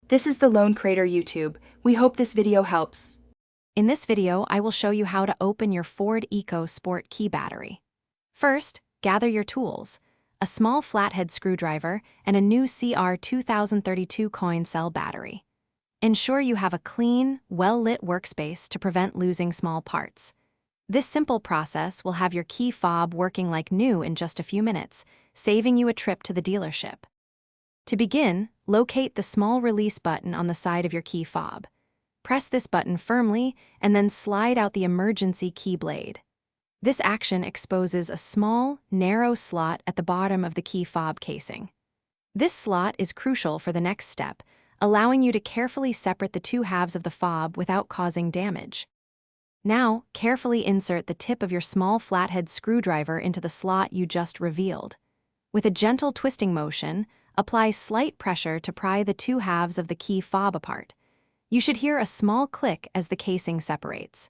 This is the Lone Crater YouTube. We hope this video helps. In this video, I will show you how to open your Ford Ecosport key battery. First, gather your tools, a small flathead screwdriver and a new CR2032 coin cell battery. Ensure you have a clean, well-lit workspace to prevent losing small parts. This simple process will have your key fob working like new in just a few minutes, saving you a trip to the dealership. To begin, locate the small release button on the side of your key fob. Press this button firmly and then slide out the emergency key blade. This action exposes a small, narrow slot at the bottom of the key fob casing. This slot is crucial for the next step, allowing you to carefully separate the two halves of the fob without causing damage. Now, carefully insert the tip of your small flathead screwdriver into the slot you just revealed. With a gentle twisting motion, apply slight pressure to pry the two halves of the key fob apart. You should hear a small click as the casing separates.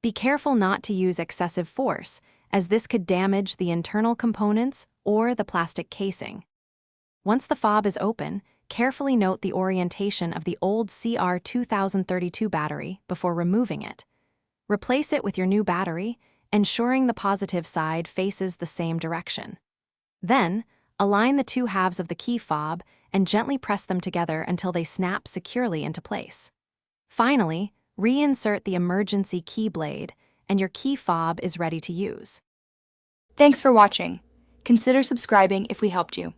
Be careful not to use excessive force, as this could damage the internal components or the plastic casing. Once the fob is open, carefully note the orientation of the old CR2032 battery before removing it. Replace it with your new battery, ensuring the positive side faces the same direction. Then, align the two halves of the key fob and gently press them together until they snap securely into place. Finally, reinsert the emergency key blade, and your key fob is ready to use. Thanks for watching. Consider subscribing if we helped you.